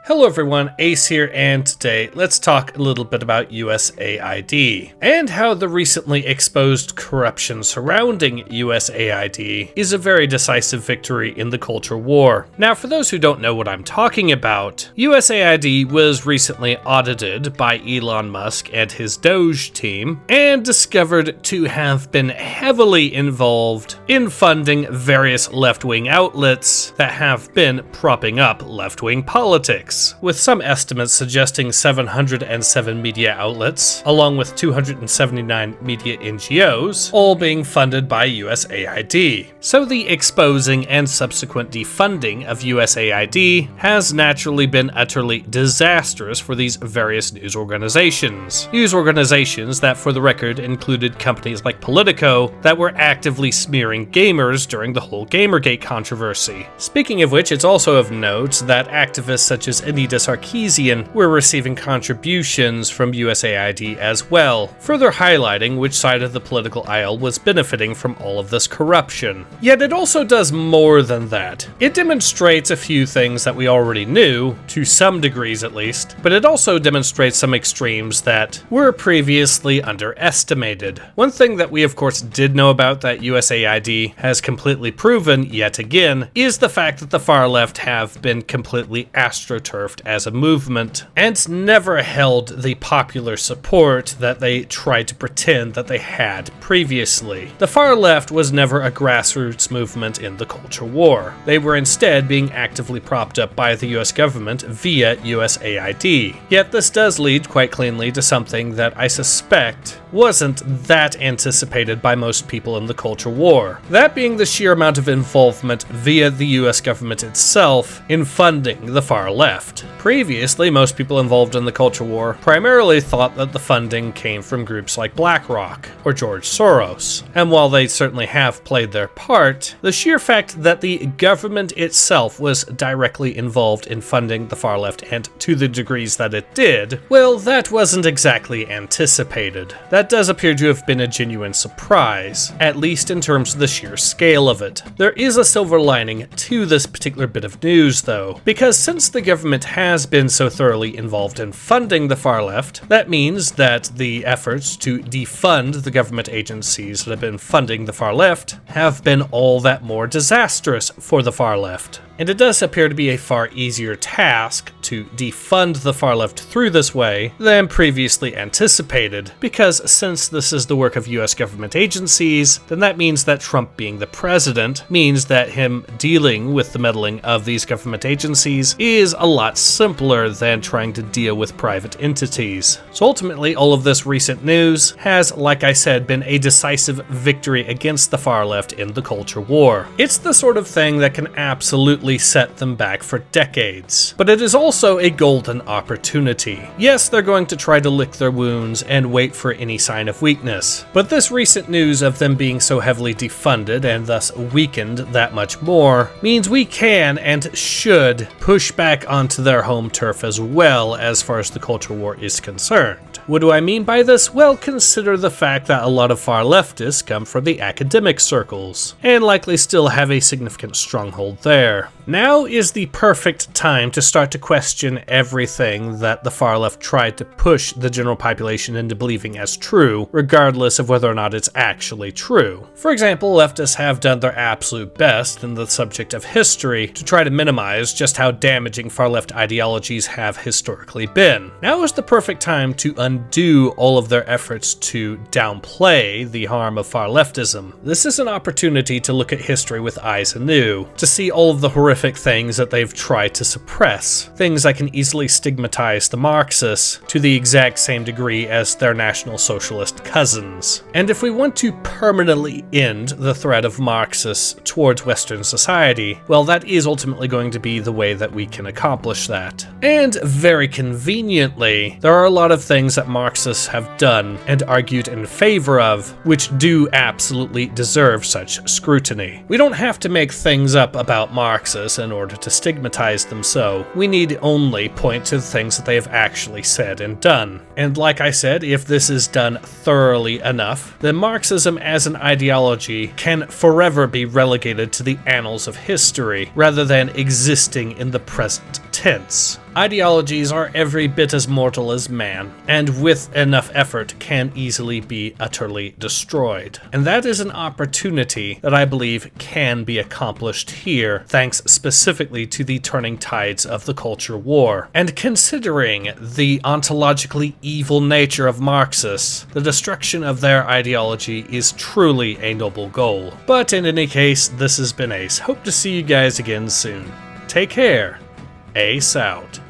Hello everyone, Ace here, and today let's talk a little bit about USAID and how the recently exposed corruption surrounding USAID is a very decisive victory in the culture war. Now, for those who don't know what I'm talking about, USAID was recently audited by Elon Musk and his DOGE team and discovered to have been heavily involved in funding various left-wing outlets that have been propping up left-wing politics, with some estimates suggesting 707 media outlets, along with 279 media NGOs, all being funded by USAID. So the exposing and subsequent defunding of USAID has naturally been utterly disastrous for these various news organizations. News organizations that, for the record, included companies like Politico that were actively smearing gamers during the whole Gamergate controversy. Speaking of which, it's also of note that activists such as Anita Sarkeesian were receiving contributions from USAID as well, further highlighting which side of the political aisle was benefiting from all of this corruption. Yet it also does more than that. It demonstrates a few things that we already knew, to some degrees at least, but it also demonstrates some extremes that were previously underestimated. One thing that we of course did know about that USAID has completely proven yet again is the fact that the far left have been completely astroturfed as a movement and never held the popular support that they tried to pretend that they had previously. The far left was never a grassroots movement in the culture war. They were instead being actively propped up by the US government via USAID. Yet this does lead quite cleanly to something that I suspect wasn't that anticipated by most people in the culture war. That being the sheer amount of involvement via the US government itself in funding the far left. Previously, most people involved in the culture war primarily thought that the funding came from groups like BlackRock or George Soros. And while they certainly have played their part, the sheer fact that the government itself was directly involved in funding the far left, and to the degrees that it did, well, that wasn't exactly anticipated. That does appear to have been a genuine surprise, at least in terms of the sheer scale of it. There is a silver lining to this particular bit of news though, because since the government has been so thoroughly involved in funding the far left, that means that the efforts to defund the government agencies that have been funding the far left have been all that more disastrous for the far left. And it does appear to be a far easier task to defund the far left through this way than previously anticipated, because since this is the work of US government agencies, then that means that Trump being the president means that him dealing with the meddling of these government agencies is a lot simpler than trying to deal with private entities. So ultimately, all of this recent news has, like I said, been a decisive victory against the far left in the culture war. It's the sort of thing that can absolutely set them back for decades. But it is also a golden opportunity. Yes, they're going to try to lick their wounds and wait for any sign of weakness. But this recent news of them being so heavily defunded and thus weakened that much more means we can and should push back onto their home turf as well as far as the culture war is concerned. What do I mean by this? Well, consider the fact that a lot of far leftists come from the academic circles, and likely still have a significant stronghold there. Now is the perfect time to start to question everything that the far left tried to push the general population into believing as true, regardless of whether or not it's actually true. For example, leftists have done their absolute best in the subject of history to try to minimize just how damaging far left ideologies have historically been. Now is the perfect time to undo all of their efforts to downplay the harm of far leftism. This is an opportunity to look at history with eyes anew, to see all of the horrific things that they've tried to suppress, things that can easily stigmatize the Marxists to the exact same degree as their National Socialist cousins. And if we want to permanently end the threat of Marxists towards Western society, well, that is ultimately going to be the way that we can accomplish that. And very conveniently, there are a lot of things that Marxists have done and argued in favor of, which do absolutely deserve such scrutiny. We don't have to make things up about Marxists in order to stigmatize them so. We need only point to the things that they have actually said and done. And like I said, if this is done thoroughly enough, then Marxism as an ideology can forever be relegated to the annals of history, rather than existing in the present tense. Ideologies are every bit as mortal as man, and with enough effort can easily be utterly destroyed. And that is an opportunity that I believe can be accomplished here, thanks specifically to the turning tides of the culture war. And considering the ontologically evil nature of Marxists, the destruction of their ideology is truly a noble goal. But in any case, this has been Ace. Hope to see you guys again soon. Take care. Ace out.